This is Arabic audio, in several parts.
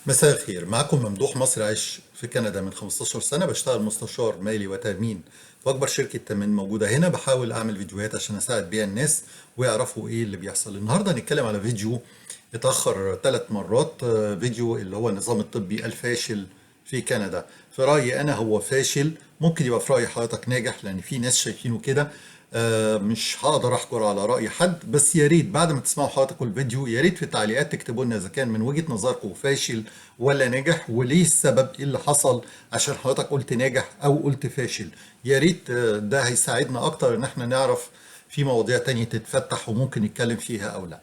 مساء الخير، معكم ممدوح مصر. عايش في كندا من 15 سنة، بشتغل مستشار مالي وتأمين في أكبر شركة تأمين موجودة هنا. بحاول أعمل فيديوهات عشان أساعد بيها الناس ويعرفوا إيه اللي بيحصل. النهاردة هنتكلم على فيديو اتأخر 3 مرات، فيديو اللي هو النظام الطبي الفاشل في كندا. في رأيي أنا هو فاشل، ممكن يبقى في رأي حضرتك ناجح لأن في ناس شايفينه كده. مش هقدر احجر على رأي حد، بس يا ريت بعد ما تسمعوا حضراتكم الفيديو يا ريت في التعليقات تكتبوا لنا اذا كان من وجهة نظركم فاشل ولا ناجح، وليه السبب، ايه اللي حصل عشان حضرتك قلت ناجح او قلت فاشل. يا ريت ده هيساعدنا اكتر ان احنا نعرف في مواضيع تانية تتفتح وممكن نتكلم فيها او لا.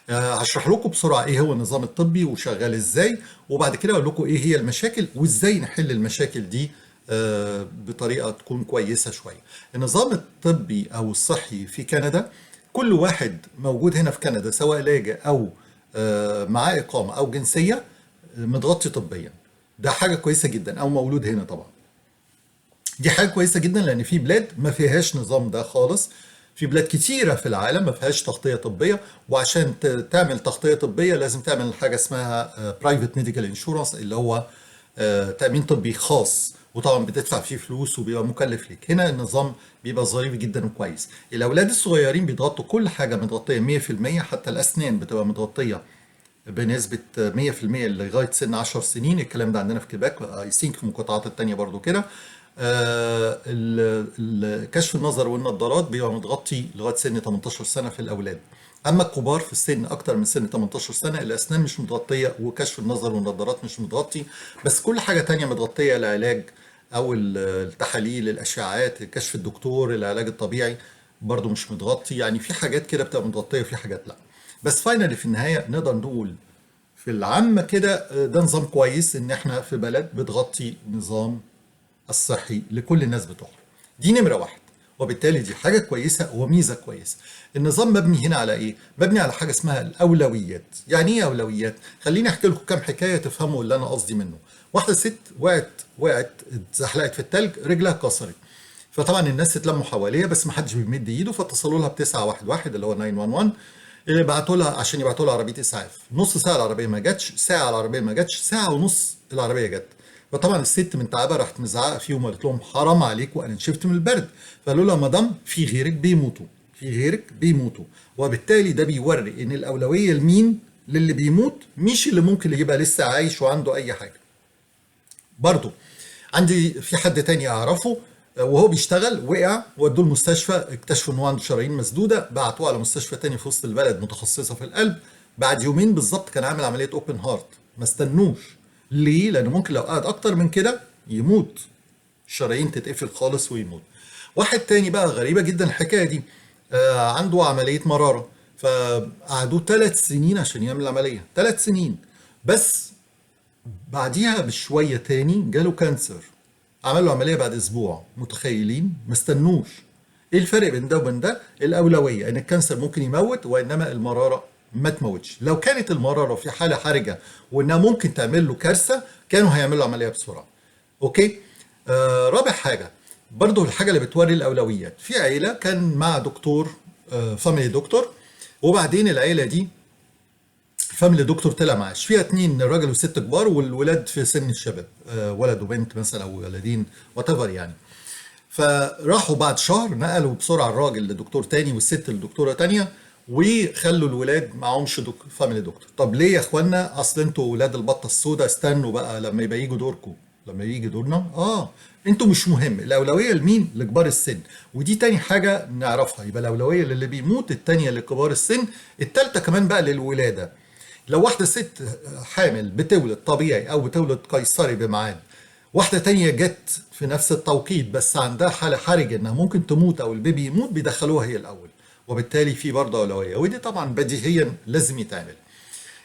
هشرح لكم بسرعة ايه هو النظام الطبي وشغال ازاي، وبعد كده اقول لكم ايه هي المشاكل وازاي نحل المشاكل دي بطريقة تكون كويسة شوية. النظام الطبي او الصحي في كندا، كل واحد موجود هنا في كندا سواء لاجئ او معاه اقامة او جنسية متغطي طبيا. ده حاجة كويسة جدا، او مولود هنا طبعا. دي حاجة كويسة جدا لأن في بلاد ما فيهاش نظام ده خالص. في بلاد كتيرة في العالم ما فيهاش تغطية طبية، وعشان تعمل تغطية طبية لازم تعمل حاجة اسمها برايفت ميديكال انشورنس، اللي هو تأمين طبي خاص، وطبعا بتدفع فيه فلوس وبيبقى مكلف ليك. هنا النظام بيبقى ظريف جدا وكويس. الأولاد الصغيرين بيتغطوا كل حاجة متغطية 100%، حتى الأسنان بتبقى متغطية بنسبة 100% لغاية سن 10 سنين. الكلام ده عندنا في كيباك، اي ثينك في المقاطعات التانية برضو كده. كشف النظر والنظارات بيبقى متغطي لغاية سن 18 سنة في الأولاد. أما الكبار في السن أكتر من سن 18 سنة الأسنان مش متغطية وكشف النظر والنظارات مش متغطي، بس كل حاجة تانية متغطية. العلاج أو التحاليل، الأشعاعات، كشف الدكتور، العلاج الطبيعي برضو مش متغطي. يعني في حاجات كده بتبقى متغطية وفي حاجات لا. بس فاينالي في النهاية نقدر نقول في العامة كده ده نظام كويس ان احنا في بلد بتغطي نظام الصحي لكل الناس بتوعها. دي نمرة واحد، وبالتالي دي حاجة كويسة وميزة كويسة. النظام مبني هنا على ايه؟ مبني على حاجة اسمها الأولويات. يعني ايه أولويات؟ خليني احكي لكم كام حكاية تفهموا اللي انا قصدي منه. واحدة ست وقعت اتزحلقت في التلج، رجلها اتكسرت. فطبعا الناس اتلموا حواليها بس ما حدش بيمد ايده، فاتصلوا لها ب 911 اللي هو 911. بعتوا لها عشان يبعتوا لها عربيه اسعاف. نص ساعه العربيه ما جاتش، ساعه العربيه ما جاتش، ساعه ونص العربيه جت. فطبعا الست من تعبها راحت مزعقه فيهم وقالت لهم حرام عليكم، انا نشفت من البرد. فقالوا لها مدام في غيرك بيموتوا، في غيرك بيموتوا. وبالتالي ده بيوري ان الاولويه لمين؟ للي بيموت، مش اللي ممكن يبقى لسه عايش وعنده اي حاجه. برضو عندي في حد تاني اعرفه وهو بيشتغل وقع، ودوه المستشفى، اكتشفوا ان هو عنده شرايين مسدوده، بعتوه على مستشفى تاني في وسط البلد متخصصه في القلب. بعد يومين بالظبط كان عامل عمليه اوبن هارت. ما استنوش. ليه؟ لانه ممكن لو قعد اكتر من كده يموت، الشرايين تتقفل خالص ويموت. واحد تاني بقى غريبه جدا الحكايه دي، عنده عمليه مراره، فقعدوه 3 سنين عشان يعمل عمليه، 3 سنين بس. بعديها بشوية تاني جاله كانسر، عملوا عملية بعد أسبوع. متخيلين؟ ما استنوش. إيه الفرق بين ده وبين ده؟ الأولوية إن الكانسر ممكن يموت، وإنما المرارة ما تموتش. لو كانت المرارة في حالة حرجة وإنها ممكن تعمل له كارثة كانوا هيعملوا عملية بسرعة. أوكي؟ رابع حاجة، برضو الحاجة اللي بتوري الأولويات. في عيلة كان مع دكتور، فاميلي دكتور، وبعدين العيلة دي فاميلي دكتور طلع معاش فيها 2 راجل وست كبار، والولاد في سن الشباب، ولد وبنت مثلا او ولدين وات يعني. فراحوا بعد شهر نقلوا بسرعه الراجل لدكتور تاني والست لدكتوره تانيه، وخلوا الولاد معهمش فاميلي دكتور. طب ليه يا اخوانا؟ اصل انتوا ولاد البطه السوداء، استنوا بقى لما يبقى يجوا دوركم. لما يجي دورنا انتوا مش مهم. الاولويه لمين؟ لكبار السن. ودي تاني حاجه نعرفها، يبقى الاولويه للي بيموت، التانيه لكبار السن، التالته كمان بقى للولاده. لو واحدة ست حامل بتولد طبيعي أو بتولد قيصري بميعاد، واحدة تانية جت في نفس التوقيت بس عندها حالة حرجة إنها ممكن تموت أو البيبي يموت، بيدخلوها هي الأول. وبالتالي في برضه أولوية، ودي طبعا بديهيا لازم يتعمل.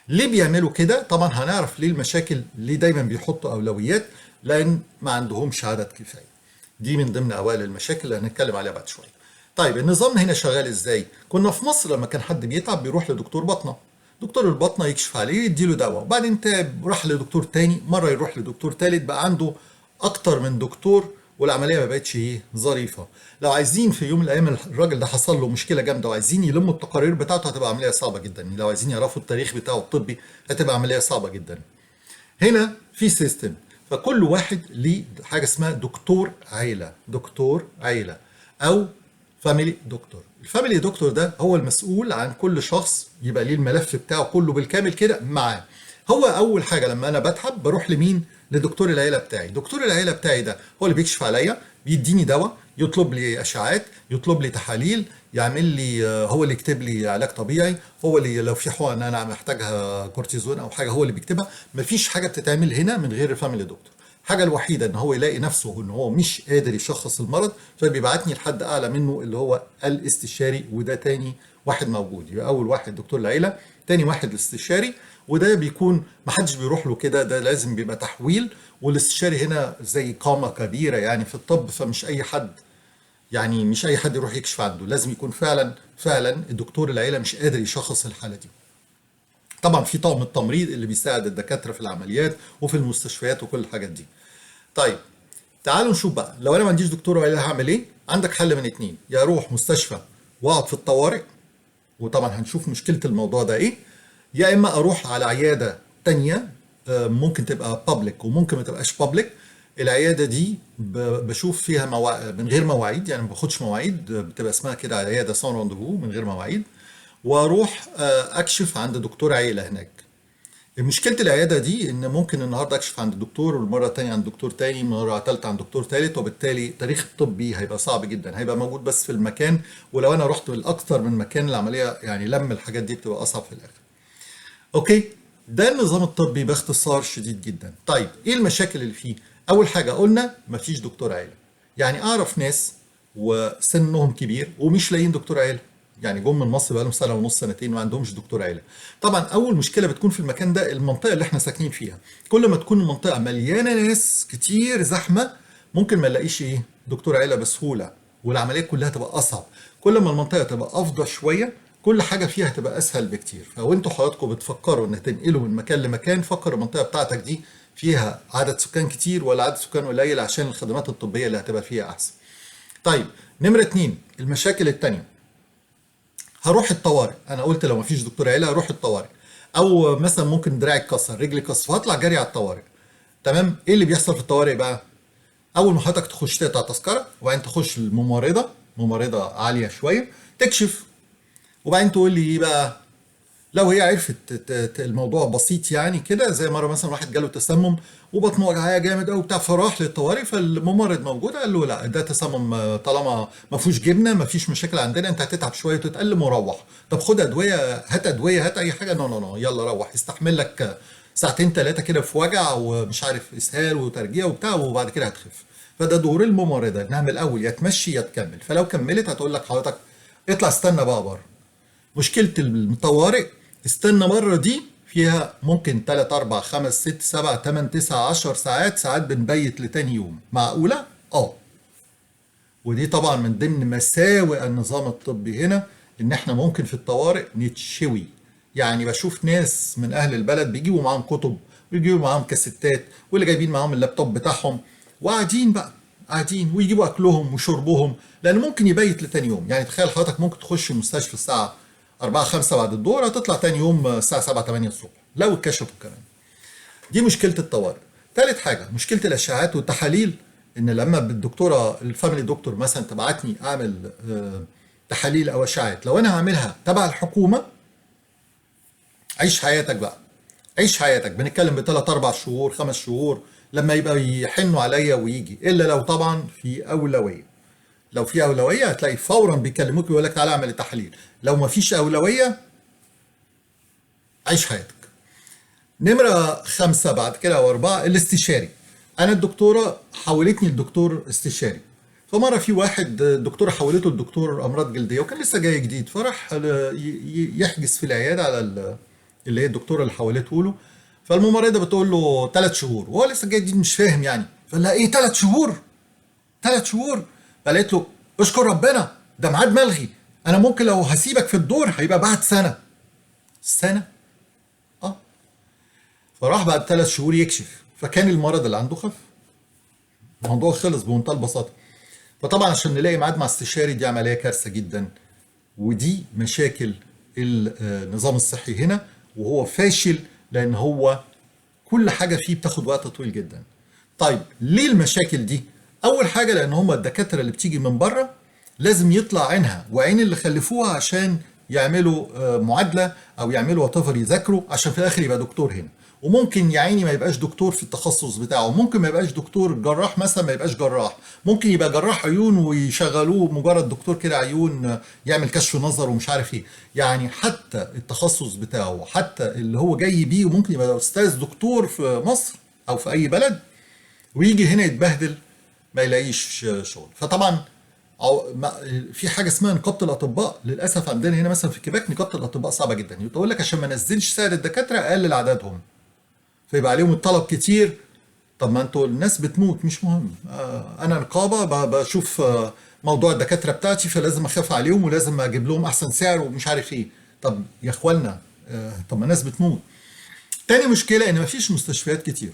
ليه بيعملوا كده؟ طبعا هنعرف ليه المشاكل، ليه دايما بيحطوا أولويات، لأن ما عندهمش عدد كفاية. دي من ضمن أوائل المشاكل اللي هنتكلم عليها بعد شوية. طيب النظام هنا شغال ازاي؟ كنا في مصر لما كان حد بيتعب بيروح لدكتور باطنة، دكتور الباطنة يكشف عليه يديله دواء، وبعدين تعب راح لدكتور تاني، مرة يروح لدكتور تالت، بقى عنده أكتر من دكتور، والعملية ما بقتش ظريفة. لو عايزين في يوم من الأيام الراجل ده حصل له مشكلة جامدة وعايزين يلموا التقارير بتاعته، هتبقى عملية صعبة جدا. لو عايزين يعرفوا التاريخ بتاعه الطبي هتبقى عملية صعبة جدا. هنا في سيستم، فكل واحد ليه حاجه اسمها دكتور عيله، دكتور عيله او فاميلي دكتور. الفاميلي دكتور ده هو المسؤول عن كل شخص، يبقى ليه الملف بتاعه كله بالكامل كده معاه. هو اول حاجه لما انا بتعب بروح لمين؟ لدكتور العيله بتاعي. دكتور العيله بتاعي ده هو اللي بيكشف عليا، بيديني دواء، يطلب لي اشعاعات، يطلب لي تحاليل، يعمل لي هو اللي يكتب لي علاج طبيعي، هو اللي لو في حقن انا محتاجها كورتيزون او حاجه هو اللي بيكتبها. مفيش حاجه بتتعمل هنا من غير الفاميلي دكتور. الحاجه الوحيده ان هو يلاقي نفسه ان هو مش قادر يشخص المرض، فبيبعتني لحد اعلى منه اللي هو الاستشاري، وده تاني واحد موجود. يبقى اول واحد دكتور العيله، تاني واحد الاستشاري، وده بيكون محدش بيروح له كده، ده لازم بيبقى تحويل. والاستشاري هنا زي قامه كبيره يعني في الطب، فمش اي حد، يعني مش اي حد يروح يكشف عنده، لازم يكون فعلا الدكتور العيله مش قادر يشخص الحاله دي. طبعا في طاقم التمريض اللي بيساعد الدكاتره في العمليات وفي المستشفيات وكل الحاجات دي. طيب تعالوا نشوف بقى، لو انا ما عنديش دكتور عيله هعمل ايه؟ عندك حل من اتنين، يا اروح مستشفى واقعد في الطوارئ، وطبعا هنشوف مشكله الموضوع ده ايه، يا اما اروح على عياده تانية ممكن تبقى بابليك وممكن ما تبقاش بابليك. العياده دي بشوف فيها من غير مواعيد، يعني ما باخدش مواعيد، بتبقى اسمها كده عياده سان رونديفو من غير مواعيد، واروح اكشف عند دكتور عيله هناك. مشكله العياده دي ان ممكن النهارده اكشف عند دكتور، والمره الثانيه عند دكتور تاني، المره الثالثه عند دكتور ثالث، وبالتالي التاريخ الطبي هيبقى صعب جدا، هيبقى موجود بس في المكان، ولو انا رحت لاكثر من مكان العمليه يعني لم الحاجات دي بتبقى اصعب في الاخر. اوكي، ده النظام الطبي باختصار شديد جدا. طيب ايه المشاكل اللي فيه؟ اول حاجه قلنا مفيش دكتور عيله. يعني اعرف ناس وسنهم كبير ومش لاقيين دكتور عيله، يعني جم من مصر بقالهم سنه ونص سنتين ما عندهمش دكتور عيله. طبعا اول مشكله بتكون في المكان ده، المنطقه اللي احنا ساكنين فيها، كل ما تكون المنطقه مليانه ناس كتير زحمه ممكن ما نلاقيش ايه دكتور عيله بسهوله، والعمليه كلها تبقى اصعب. كل ما المنطقه تبقى افضى شويه كل حاجه فيها تبقى اسهل بكتير. فلو انتوا حضراتكم بتفكروا ان تنقلوا من مكان لمكان، فكر المنطقه بتاعتك دي فيها عدد سكان كتير ولا عدد سكان قليل عشان الخدمات الطبيه اللي هتبقى فيها احسن. طيب نمره اتنين، المشاكل التانيه، هروح الطوارئ. انا قلت لو مفيش دكتور عيله هروح الطوارئ، او مثلا ممكن دراعي اتكسر، رجلي اتكسر، فهطلع جري على الطوارئ. تمام، ايه اللي بيحصل في الطوارئ بقى؟ اول ما حضرتك تخش تقطع تذكره، وبعدين تخش الممرضه، ممرضه عاليه شويه، تكشف، وبعدين تقول لي ايه بقى، لو هي عرفت الموضوع بسيط يعني كده، زي مره مثلا واحد جاله تسمم وبطنه وجعاه جامد قوي بتاع، فراح للطوارئ، فالممرض موجود قال له لا ده تسمم، طالما ما فيهوش جبنه ما فيش مشاكل عندنا، انت هتتعب شويه وتتألم وروح. طب خد ادويه، هات ادويه، هات اي حاجه، نو نو نو، يلا روح، استحمل لك ساعتين ثلاثه كده في وجع ومش عارف اسهال وترجيع وبتاع، وبعد كده هتخف. فده دور الممرضه انها من الاول يا تمشي يا تكمل. فلو كملت هتقول لك حضرتك اطلع استنى بقى بره. مشكلة الطوارئ استنى بره دي فيها ممكن 3 4 5 6 7 8 9 10 ساعات، ساعات بنبيت لتاني يوم. معقولة؟ اه. ودي طبعا من ضمن مساوئ النظام الطبي هنا، ان احنا ممكن في الطوارئ نتشوي. يعني بشوف ناس من اهل البلد بيجيبوا معاهم كتب ويجيبوا معاهم كاسيتات، واللي جايبين معاهم اللابتوب بتاعهم، وقاعدين بقى قاعدين ويجيبوا اكلهم وشربهم، لان ممكن يبيت لتاني يوم. يعني تخيل حضرتك ممكن تخش المستشفى الساعه 4 5 بعد الظهر، هتطلع تاني يوم الساعه 7 8 الصبح لو اتكشفوا كمان. دي مشكله الطوارئ. تالت حاجه مشكله الاشعاعات والتحاليل، ان لما الدكتوره الفاميلي دكتور مثلا تبعتني اعمل تحاليل او اشعاعات، لو انا هعملها تبع الحكومه، عيش حياتك بقى، عيش حياتك، بنتكلم بثلاث اربع شهور 5 شهور لما يبقى يحنوا عليا ويجي، الا لو طبعا في اولويه. لو في اولويه هتلاقي فورا بيكلموك ويقول لك تعالى اعمل التحاليل. لو ما فيش اولويه عيش حياتك. نمرة 5 بعد كده أو 4، الاستشاري. أنا الدكتورة حولتني لدكتور استشاري. فمرة في واحد الدكتورة حولته لدكتور أمراض جلدية، وكان لسه جاي جديد، فراح يحجز في العيادة على اللي هي الدكتورة اللي حولته له. فالممرضة بتقول له 3 شهور، وهو لسه جاي جديد مش فاهم يعني، فقال لها إيه 3 شهور؟ 3 شهور؟ فقالت له اشكر ربنا ده ميعاد ملغي، أنا ممكن لو هسيبك في الدور هيبقى بعد سنة. سنة؟ اه. فراح بعد 3 شهور يكشف، فكان المرض اللي عنده خف. الموضوع خلص بمنتهى البساطه. فطبعا عشان نلاقي ميعاد مع استشاري دي عمليه كارثه جدا، ودي مشاكل النظام الصحي هنا، وهو فاشل لان هو كل حاجه فيه بتاخد وقت طويل جدا. طيب ليه المشاكل دي؟ اول حاجه لان هم الدكاتره اللي بتيجي من بره لازم يطلع عينها وعين اللي خلفوها عشان يعملوا معادله او يعملوا وات يذاكروا عشان في الاخر يبقى دكتور هنا. وممكن يا عيني ما يبقاش دكتور في التخصص بتاعه، ممكن ما يبقاش دكتور جراح مثلا، ما يبقاش جراح، ممكن يبقى جراح عيون ويشغلوه مجرد دكتور كده عيون يعمل كشف نظر ومش عارف ايه. يعني حتى التخصص بتاعه حتى اللي هو جاي بيه وممكن يبقى استاذ دكتور في مصر او في اي بلد ويجي هنا يتبهدل ما يلاقيش شغل. فطبعا في حاجه اسمها نقابه الاطباء. للاسف عندنا هنا مثلا في كيباك نقابه الاطباء صعبه جدا، يقول لك عشان ما نزلش سعر الدكاتره اقلل عددهم فيبقى عليهم الطلب كتير. طب ما انتوا الناس بتموت مش مهم، انا نقابه بشوف موضوع الدكاتره بتاعتي فلازم اخاف عليهم ولازم اجيب لهم احسن سعر ومش عارف ايه. طب يا اخوانا طب ما الناس بتموت. تاني مشكله ان مفيش مستشفيات كتير،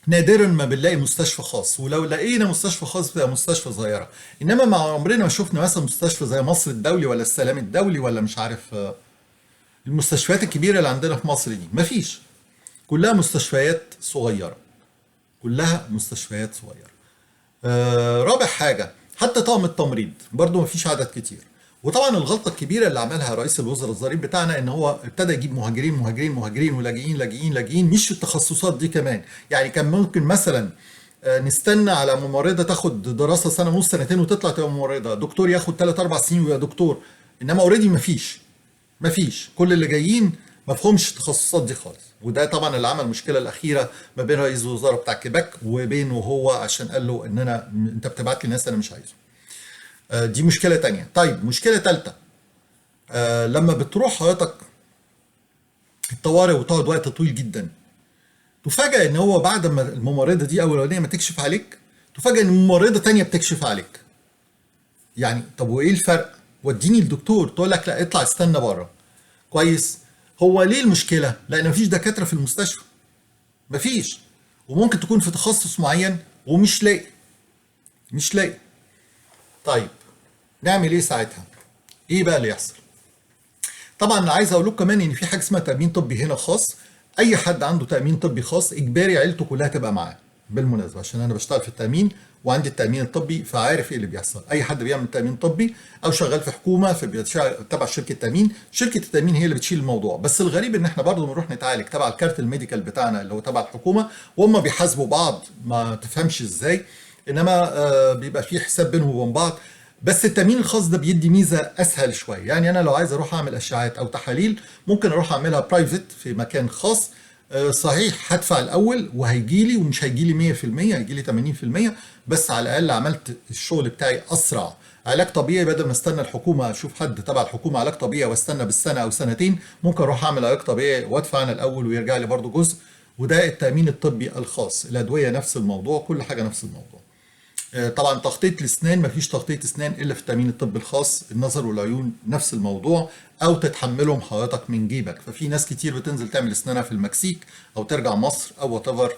نادرا ما بنلاقي مستشفى خاص، ولو لقينا مستشفى خاص بتبقى مستشفى صغيره. انما مع عمرنا ما شفنا مثلا مستشفى زي مصر الدولي ولا السلام الدولي ولا مش عارف المستشفيات الكبيره اللي عندنا في مصر دي مفيش، كلها مستشفيات صغيره، كلها مستشفيات صغيره. رابع حاجه حتى طاقم التمريض برضو مفيش عدد كتير. وطبعا الغلطه الكبيره اللي عملها رئيس الوزراء الظريف بتاعنا ان هو ابتدى يجيب مهاجرين مهاجرين مهاجرين ولاجئين لاجئين لاجئين، مش في التخصصات دي كمان. يعني كان ممكن مثلا نستنى على ممرضه تاخد دراسه سنه ونص سنتين وتطلع تبقى ممرضه، دكتور ياخد 3 4 سنين ويبقى دكتور. انما اوريدي مفيش كل اللي جايين ما فهمش التخصصات دي خالص. وده طبعا اللي عمل المشكله الاخيره ما بين رئيس الوزراء بتاع كيباك وبينه هو، عشان قال له ان انت بتبعت لي ناس انا مش عايزه. دي مشكله تانية. طيب مشكله ثالثه، لما بتروح حضرتك الطوارئ وتقعد وقت طويل جدا، تفاجئ ان هو بعد ما الممرضه دي اولانيه ما تكشف عليك تفاجئ ان ممرضه تانية بتكشف عليك. يعني طب وايه الفرق؟ وديني الدكتور، تقول لك لا اطلع استنى بره. كويس. هو ليه المشكله؟ لان مفيش دكاتره في المستشفى، مفيش. وممكن تكون في تخصص معين ومش لاقي، مش لاقي. طيب نعمل ايه ساعتها؟ ايه بقى اللي يحصل؟ طبعا انا عايز اقول لكم كمان ان في حاجه اسمها تامين طبي هنا خاص. اي حد عنده تامين طبي خاص اجباري عيلته كلها تبقى معاه. بالمناسبه عشان انا بشتغل في التامين وعندي التامين الطبي فعارف ايه اللي بيحصل. اي حد بيعمل تامين طبي او شغال في حكومه تبع شركه تامين، شركه التامين هي اللي بتشيل الموضوع. بس الغريب ان احنا برضه بنروح نتعالج تبع الكارت الميديكال بتاعنا اللي هو تبع الحكومه، وهم بيحاسبوا بعض ما تفهمش ازاي. انما بيبقى في حساب بينهم وبين بعض. بس التامين الخاص ده بيدي ميزه اسهل شويه. يعني انا لو عايز اروح اعمل اشعاعات او تحاليل ممكن اروح اعملها برايفت في مكان خاص. صحيح هدفع الاول وهيجي لي ومش هيجي لي 100%، هيجي لي 80%، بس على الاقل عملت الشغل بتاعي اسرع. علاج طبيعي بدل ما استنى الحكومه اشوف حد تبع الحكومه علاج طبيعي واستنى بالسنه او سنتين، ممكن اروح اعمل علاج طبيعي وادفع انا الاول ويرجع لي برضو جزء. وده التامين الطبي الخاص. الادويه نفس الموضوع، كل حاجه نفس الموضوع. طبعا تغطيه الاسنان مفيش تغطيه اسنان الا في التامين الطبي الخاص. النظر والعيون نفس الموضوع، او تتحملهم حضرتك من جيبك. ففي ناس كتير بتنزل تعمل اسنانها في المكسيك او ترجع مصر او وات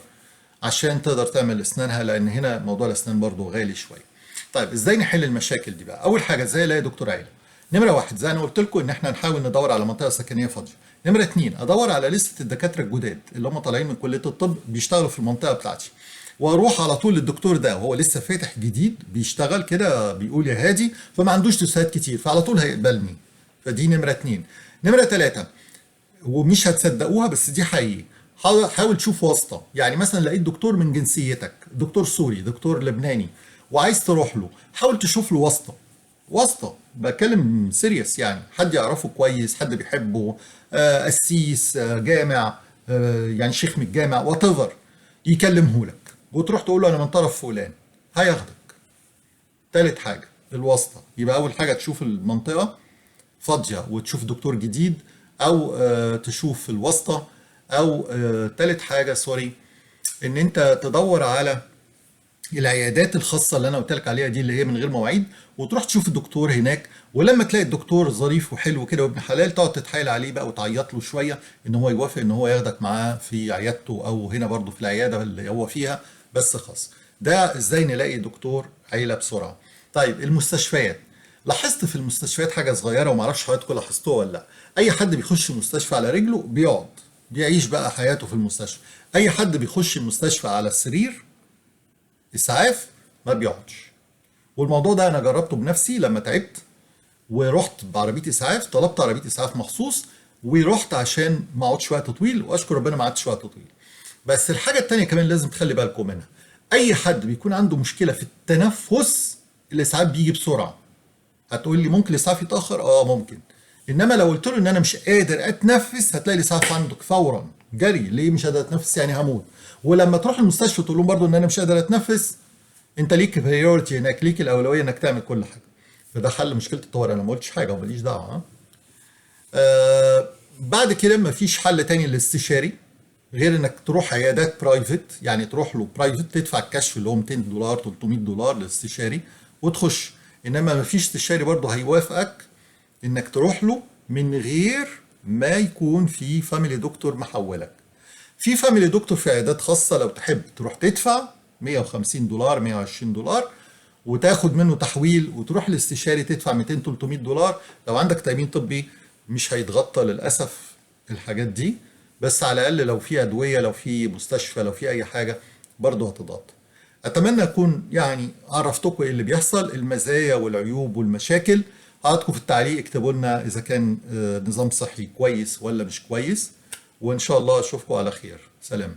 عشان تقدر تعمل اسنانها، لان هنا موضوع الاسنان برضو غالي شويه. طيب ازاي نحل المشاكل دي بقى؟ اول حاجه ازاي الاقي دكتور عيله؟ نمره واحد زي انا قلت لكم ان احنا نحاول ندور على منطقه سكنيه فاضيه. نمره اتنين ادور على لسته الدكاتره الجداد اللي هم طالعين من كليه الطب بيشتغلوا في المنطقه بتاعتي، واروح على طول للدكتور ده وهو لسه فاتح جديد بيشتغل كده بيقول يا هادي، فما عندوش تسهيلات كتير فعلى طول هيقبلني. فدي نمره اتنين. نمره تلاته ومش هتصدقوها بس دي حقيقي، حاول تشوف واسطه. يعني مثلا لقيت دكتور من جنسيتك، دكتور سوري دكتور لبناني وعايز تروح له، حاول تشوف له واسطه. واسطه بتكلم سيريس، يعني حد يعرفه كويس، حد بيحبه، قسيس، جامع، يعني شيخ من الجامع وات يكلمه لك وتروح تقول له انا من طرف فلان هياخدك. تالت حاجه الواسطه. يبقى اول حاجه تشوف المنطقه فاضيه وتشوف دكتور جديد، او تشوف الواسطه، او تالت حاجه سوري ان انت تدور على العيادات الخاصه اللي انا قلت لك عليها دي اللي هي من غير مواعيد، وتروح تشوف الدكتور هناك. ولما تلاقي الدكتور ظريف وحلو كده وابن حلال تقعد تتحايل عليه بقى وتعيط له شويه ان هو يوافق ان هو ياخدك معاه في عيادته او هنا برضه في العياده اللي هو فيها بس خاص. ده ازاي نلاقي دكتور عيله بسرعه. طيب المستشفيات، لاحظت في المستشفيات حاجه صغيره ومعرفش حضراتكم لاحظتوها ولا لا. اي حد بيخش المستشفى على رجله بيقعد، بيعيش بقى حياته في المستشفى. اي حد بيخش المستشفى على السرير اسعاف ما بيقعدش. والموضوع ده انا جربته بنفسي لما تعبت ورحت بعربيه اسعاف، طلبت عربيه اسعاف مخصوص ورحت عشان ما اقعدش وقت طويل، واشكر ربنا ما قعدتش وقت طويل. بس الحاجه التانيه كمان لازم تخلي بالكم منها، اي حد بيكون عنده مشكله في التنفس الاسعاف بيجي بسرعه. هتقول لي ممكن الاسعاف يتاخر؟ اه ممكن. انما لو قلت له ان انا مش قادر اتنفس هتلاقي الاسعاف عندك فورا جري. ليه مش قادر اتنفس؟ يعني هموت. ولما تروح المستشفى تقول لهم برضو ان انا مش قادر اتنفس، انت ليك بريورتي هناك، ليك الاولويه انك تعمل كل حاجه. فده حل مشكله الطوارئ، انا ما قلتش حاجه وماليش دعوه. بعد كده مفيش حل تاني للاستشاري غير انك تروح عيادات برايفت، يعني تروح له برايفت تدفع الكشف اللي هو 200 دولار 300 دولار للاستشاري وتخش. انما مفيش استشاري برضه هيوافقك انك تروح له من غير ما يكون في فاميلي دكتور محولك. في فاميلي دكتور في عيادات خاصة لو تحب تروح تدفع 150 دولار 120 دولار وتاخد منه تحويل، وتروح للاستشاري تدفع 200 300 دولار. لو عندك تأمين طبي مش هيتغطى للأسف الحاجات دي، بس على الأقل لو في أدوية، لو في مستشفى، لو في أي حاجة برضه هتتغطى. أتمنى أكون يعني عرفتكم إيه اللي بيحصل، المزايا والعيوب والمشاكل. حضراتكم في التعليق اكتبوا لنا إذا كان نظام صحي كويس ولا مش كويس، وإن شاء الله أشوفكم على خير. سلام.